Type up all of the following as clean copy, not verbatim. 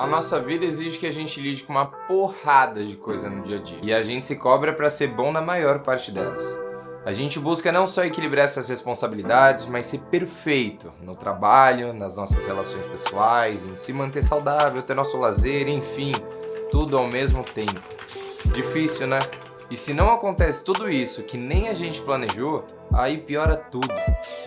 A nossa vida exige que a gente lide com uma porrada de coisa no dia a dia. E a gente se cobra para ser bom na maior parte delas. A gente busca não só equilibrar essas responsabilidades, mas ser perfeito no trabalho, nas nossas relações pessoais, em se manter saudável, ter nosso lazer, enfim, tudo ao mesmo tempo. Difícil, né? E se não acontece tudo isso que nem a gente planejou, aí piora tudo.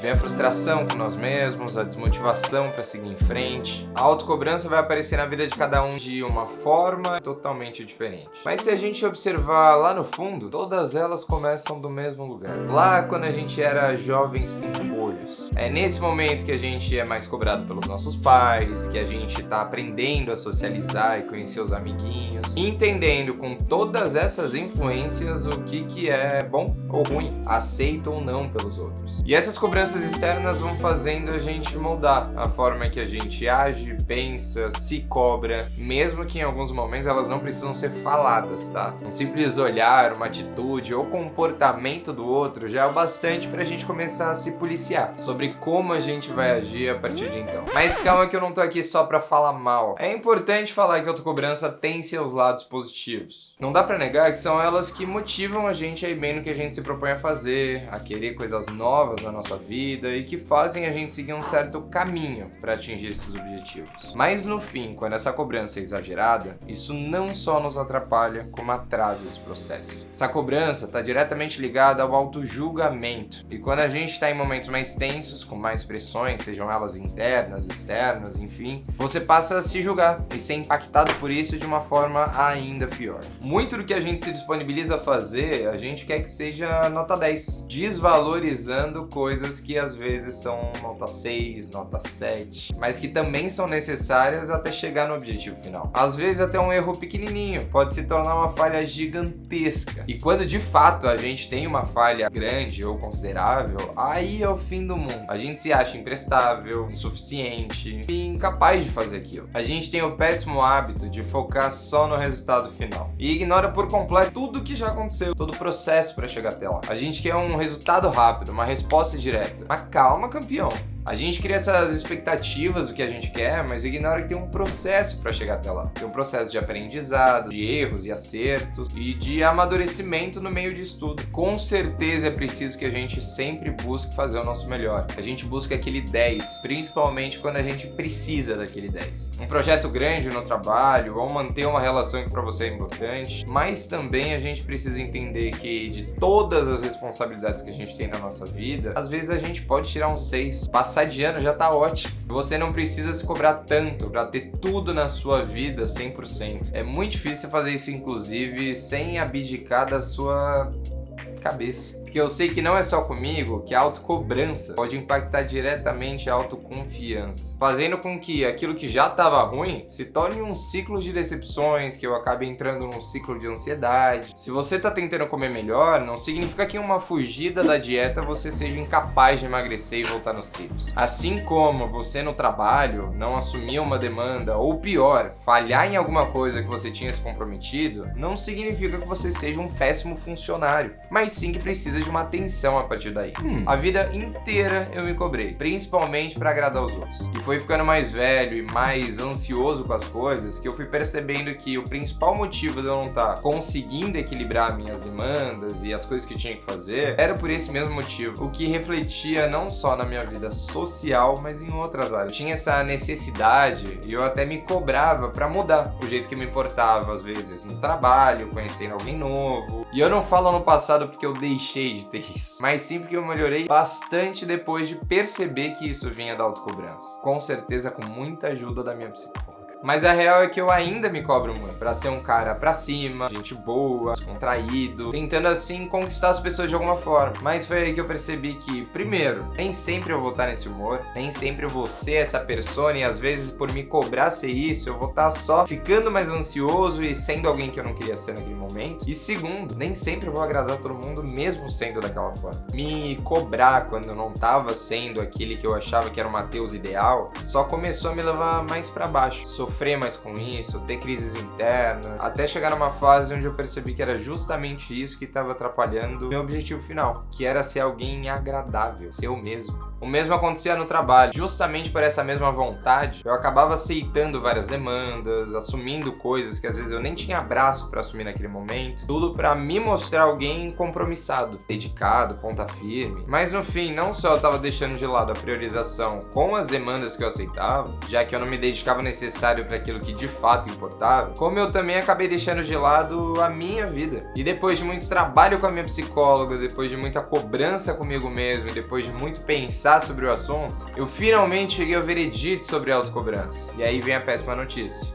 Vem a frustração com nós mesmos, a desmotivação para seguir em frente. A autocobrança vai aparecer na vida de cada um de uma forma totalmente diferente. Mas se a gente observar lá no fundo, todas elas começam do mesmo lugar. Lá quando a gente era jovens pimpolhos. É nesse momento que a gente é mais cobrado pelos nossos pais, que a gente tá aprendendo a socializar e conhecer os amiguinhos, entendendo com todas essas influências o que é bom ou ruim, aceito ou não pelos outros. E essas cobranças externas vão fazendo a gente moldar a forma que a gente age, pensa, se cobra, mesmo que em alguns momentos elas não precisam ser faladas, tá? Um simples olhar, uma atitude ou comportamento do outro já é o bastante pra gente começar a se policiar sobre como a gente vai agir a partir de então. Mas calma que eu não tô aqui só pra falar mal. É importante falar que a autocobrança tem seus lados positivos. Não dá pra negar que são elas que motivam a gente a ir bem no que a gente se propõe a fazer, a querer coisas novas na nossa vida e que fazem a gente seguir um certo caminho para atingir esses objetivos. Mas no fim, quando essa cobrança é exagerada, isso não só nos atrapalha, como atrasa esse processo. Essa cobrança está diretamente ligada ao autojulgamento. E quando a gente está em momentos mais tensos, com mais pressões, sejam elas internas, externas, enfim, você passa a se julgar e ser impactado por isso de uma forma ainda pior. Muito do que a gente se disponibiliza a fazer, a gente quer que seja nota 10. Desvalorizando coisas que às vezes são nota 6, nota 7, mas que também são necessárias até chegar no objetivo final. Às vezes até um erro pequenininho pode se tornar uma falha gigantesca. E quando de fato a gente tem uma falha grande ou considerável, aí é o fim do mundo. A gente se acha imprestável, insuficiente e incapaz de fazer aquilo. A gente tem o péssimo hábito de focar só no resultado final e ignora por completo tudo que já aconteceu, todo o processo para chegar até lá. A gente quer um resultado rápido, uma resposta direta. Mas calma, campeão. A gente cria essas expectativas do que a gente quer, mas ignora que tem um processo para chegar até lá. Tem um processo de aprendizado, de erros e acertos e de amadurecimento no meio disso tudo. Com certeza é preciso que a gente sempre busque fazer o nosso melhor. A gente busca aquele 10, principalmente quando a gente precisa daquele 10. Um projeto grande no trabalho, ou manter uma relação que para você é importante, mas também a gente precisa entender que de todas as responsabilidades que a gente tem na nossa vida, às vezes a gente pode tirar um 6, passar de ano já tá ótimo. Você não precisa se cobrar tanto pra ter tudo na sua vida 100%. É muito difícil fazer isso, inclusive, sem abdicar da sua cabeça. Porque eu sei que não é só comigo que a autocobrança pode impactar diretamente a autoconfiança, fazendo com que aquilo que já estava ruim se torne um ciclo de decepções, que eu acabe entrando num ciclo de ansiedade. Se você tá tentando comer melhor, não significa que em uma fugida da dieta você seja incapaz de emagrecer e voltar nos trilhos. Assim como você no trabalho não assumir uma demanda, ou pior, falhar em alguma coisa que você tinha se comprometido, não significa que você seja um péssimo funcionário, mas sim que precisa de uma atenção a partir daí. A vida inteira eu me cobrei, principalmente para agradar os outros. E foi ficando mais velho e mais ansioso com as coisas que eu fui percebendo que o principal motivo de eu não estar conseguindo equilibrar minhas demandas e as coisas que eu tinha que fazer era por esse mesmo motivo, o que refletia não só na minha vida social, mas em outras áreas. Eu tinha essa necessidade e eu até me cobrava para mudar o jeito que eu me importava, às vezes no trabalho, conhecendo alguém novo. E eu não falo no passado porque eu deixei de ter isso, mas sim porque eu melhorei bastante depois de perceber que isso vinha da autocobrança. Com certeza com muita ajuda da minha psicóloga. Mas a real é que eu ainda me cobro muito pra ser um cara pra cima, gente boa, descontraído, tentando assim conquistar as pessoas de alguma forma. Mas foi aí que eu percebi que, primeiro, nem sempre eu vou estar nesse humor, nem sempre eu vou ser essa persona e às vezes por me cobrar ser isso, eu vou estar só ficando mais ansioso e sendo alguém que eu não queria ser naquele momento. E segundo, nem sempre eu vou agradar todo mundo mesmo sendo daquela forma. Me cobrar quando eu não tava sendo aquele que eu achava que era o Matheus ideal, só começou a me levar mais pra baixo. Sofrer mais com isso, ter crises internas, até chegar numa fase onde eu percebi que era justamente isso que estava atrapalhando meu objetivo final, que era ser alguém agradável, ser eu mesmo. O mesmo acontecia no trabalho. Justamente por essa mesma vontade, eu acabava aceitando várias demandas, assumindo coisas que às vezes eu nem tinha braço pra assumir naquele momento. Tudo pra me mostrar alguém compromissado, dedicado, ponta firme. Mas no fim, não só eu tava deixando de lado a priorização com as demandas que eu aceitava, já que eu não me dedicava o necessário para aquilo que de fato importava, como eu também acabei deixando de lado a minha vida. E depois de muito trabalho com a minha psicóloga, depois de muita cobrança comigo mesmo e depois de muito pensar sobre o assunto, eu finalmente cheguei ao veredito sobre a autocobrança. E aí vem a péssima notícia.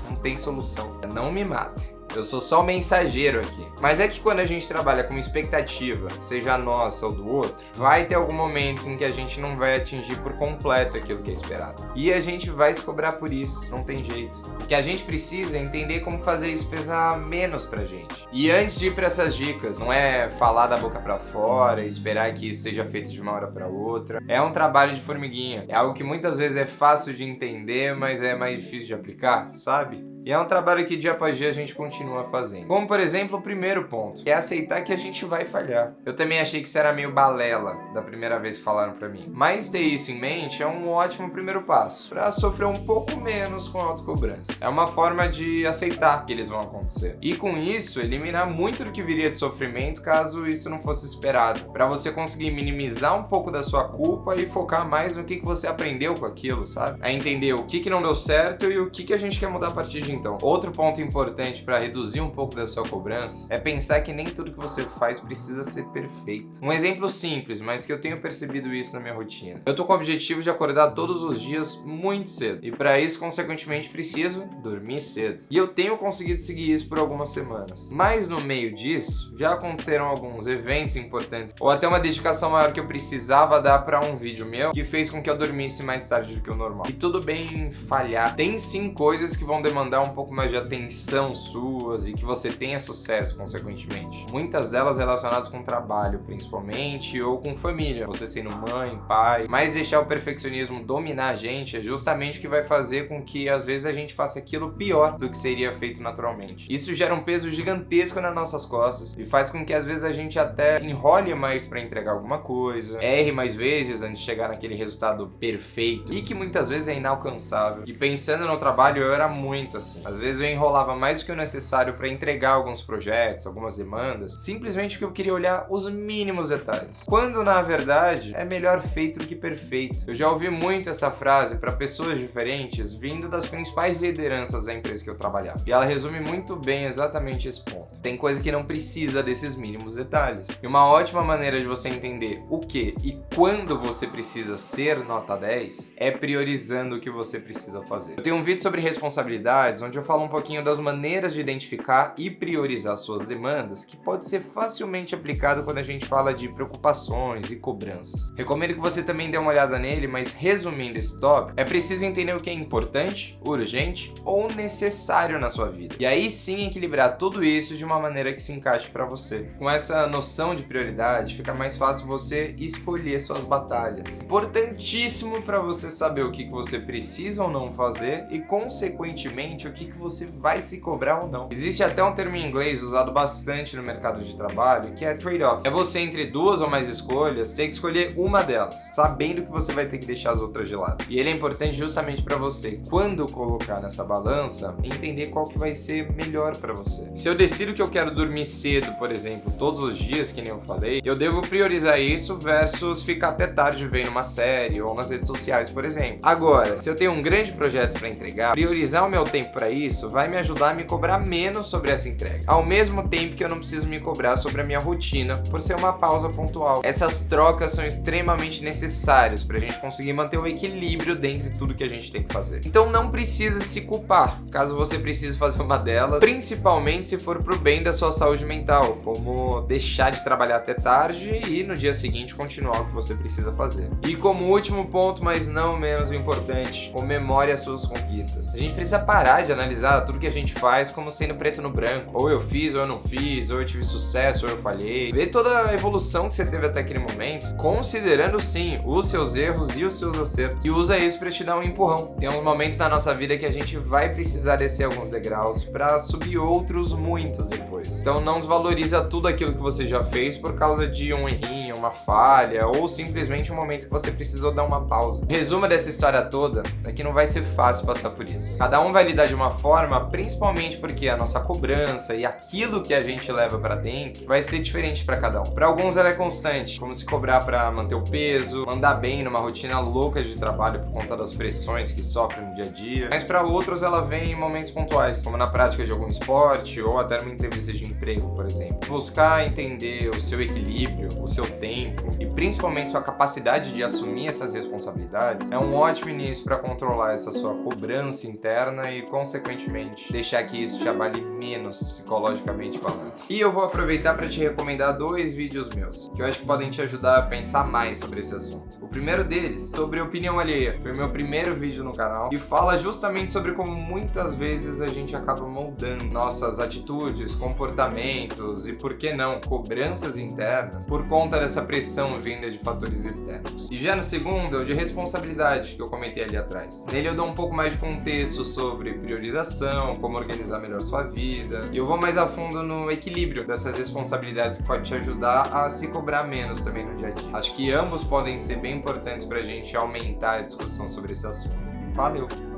Não tem solução. Não me mata. Eu sou só o mensageiro aqui. Mas é que quando a gente trabalha com uma expectativa, seja a nossa ou do outro, vai ter algum momento em que a gente não vai atingir por completo aquilo que é esperado. E a gente vai se cobrar por isso, não tem jeito. O que a gente precisa é entender como fazer isso pesar menos pra gente. E antes de ir pra essas dicas, não é falar da boca pra fora, esperar que isso seja feito de uma hora pra outra. É um trabalho de formiguinha. É algo que muitas vezes é fácil de entender, mas é mais difícil de aplicar, sabe? E é um trabalho que dia após dia a gente continua fazendo. Como, por exemplo, o primeiro ponto, que é aceitar que a gente vai falhar. Eu também achei que isso era meio balela da primeira vez que falaram pra mim. Mas ter isso em mente é um ótimo primeiro passo pra sofrer um pouco menos com a autocobrança. É uma forma de aceitar que eles vão acontecer. E com isso, eliminar muito do que viria de sofrimento caso isso não fosse esperado. Pra você conseguir minimizar um pouco da sua culpa e focar mais no que você aprendeu com aquilo, sabe? A entender o que não deu certo e o que a gente quer mudar a partir de então. Outro ponto importante para reduzir um pouco da sua cobrança é pensar que nem tudo que você faz precisa ser perfeito. Um exemplo simples, mas que eu tenho percebido isso na minha rotina. Eu tô com o objetivo de acordar todos os dias muito cedo e para isso, consequentemente, preciso dormir cedo. E eu tenho conseguido seguir isso por algumas semanas. Mas no meio disso, já aconteceram alguns eventos importantes ou até uma dedicação maior que eu precisava dar para um vídeo meu que fez com que eu dormisse mais tarde do que o normal. E tudo bem falhar. Tem sim coisas que vão demandar um pouco mais de atenção suas e que você tenha sucesso, consequentemente. Muitas delas relacionadas com trabalho, principalmente, ou com família. Você sendo mãe, pai. Mas deixar o perfeccionismo dominar a gente é justamente o que vai fazer com que, às vezes, a gente faça aquilo pior do que seria feito naturalmente. Isso gera um peso gigantesco nas nossas costas e faz com que, às vezes, a gente até enrole mais pra entregar alguma coisa, erre mais vezes antes de chegar naquele resultado perfeito e que muitas vezes é inalcançável. E pensando no trabalho, eu era muito assim. Às vezes eu enrolava mais do que o necessário para entregar alguns projetos, algumas demandas, simplesmente porque eu queria olhar os mínimos detalhes. Quando, na verdade, é melhor feito do que perfeito. Eu já ouvi muito essa frase para pessoas diferentes vindo das principais lideranças da empresa que eu trabalhava. E ela resume muito bem exatamente esse ponto. Tem coisa que não precisa desses mínimos detalhes. E uma ótima maneira de você entender o que e quando você precisa ser nota 10 é priorizando o que você precisa fazer. Eu tenho um vídeo sobre responsabilidades onde eu falo um pouquinho das maneiras de identificar e priorizar suas demandas, que pode ser facilmente aplicado quando a gente fala de preocupações e cobranças. Recomendo que você também dê uma olhada nele, mas resumindo esse tópico, é preciso entender o que é importante, urgente ou necessário na sua vida. E aí sim equilibrar tudo isso de uma maneira que se encaixe para você. Com essa noção de prioridade, fica mais fácil você escolher suas batalhas. Importantíssimo para você saber o que você precisa ou não fazer e, consequentemente, o que você vai se cobrar ou não. Existe até um termo em inglês usado bastante no mercado de trabalho, que é trade-off. É você, entre duas ou mais escolhas, ter que escolher uma delas, sabendo que você vai ter que deixar as outras de lado. E ele é importante justamente para você, quando colocar nessa balança, entender qual que vai ser melhor para você. Se eu decido que eu quero dormir cedo, por exemplo, todos os dias, que nem eu falei, eu devo priorizar isso versus ficar até tarde vendo uma série ou nas redes sociais, por exemplo. Agora, se eu tenho um grande projeto para entregar, priorizar o meu tempo para isso vai me ajudar a me cobrar menos sobre essa entrega, ao mesmo tempo que eu não preciso me cobrar sobre a minha rotina por ser uma pausa pontual. Essas trocas são extremamente necessárias para a gente conseguir manter o equilíbrio dentre tudo que a gente tem que fazer. Então não precisa se culpar caso você precise fazer uma delas, principalmente se for pro bem da sua saúde mental, como deixar de trabalhar até tarde e no dia seguinte continuar o que você precisa fazer. E como último ponto, mas não menos importante, comemore as suas conquistas. A gente precisa parar de analisar tudo que a gente faz como sendo preto no branco. Ou eu fiz, ou eu não fiz, ou eu tive sucesso, ou eu falhei. Ver toda a evolução que você teve até aquele momento, considerando sim os seus erros e os seus acertos. E usa isso pra te dar um empurrão. Tem uns momentos na nossa vida que a gente vai precisar descer alguns degraus pra subir outros muitos depois. Então não desvaloriza tudo aquilo que você já fez por causa de um errinho, uma falha ou simplesmente um momento que você precisou dar uma pausa. O resumo dessa história toda é que não vai ser fácil passar por isso. Cada um vai lidar de uma forma, principalmente porque a nossa cobrança e aquilo que a gente leva pra dentro vai ser diferente pra cada um. Pra alguns ela é constante, como se cobrar pra manter o peso, mandar bem numa rotina louca de trabalho por conta das pressões que sofre no dia a dia. Mas pra outros ela vem em momentos pontuais, como na prática de algum esporte ou até numa entrevista de emprego, por exemplo. Buscar entender o seu equilíbrio, o seu tempo e principalmente sua capacidade de assumir essas responsabilidades é um ótimo início para controlar essa sua cobrança interna e, consequentemente, deixar que isso te abale menos psicologicamente falando. E eu vou aproveitar para te recomendar 2 vídeos meus, que eu acho que podem te ajudar a pensar mais sobre esse assunto. O primeiro deles, sobre opinião alheia, foi o meu primeiro vídeo no canal e fala justamente sobre como muitas vezes a gente acaba moldando nossas atitudes, comportamentos e, por que não, cobranças internas por conta dessa pressão vinda de fatores externos. E já no segundo é o de responsabilidade, que eu comentei ali atrás. Nele eu dou um pouco mais de contexto sobre priorização, como organizar melhor sua vida, e eu vou mais a fundo no equilíbrio dessas responsabilidades que pode te ajudar a se cobrar menos também no dia a dia. Acho que ambos podem ser bem importantes pra gente aumentar a discussão sobre esse assunto. Valeu!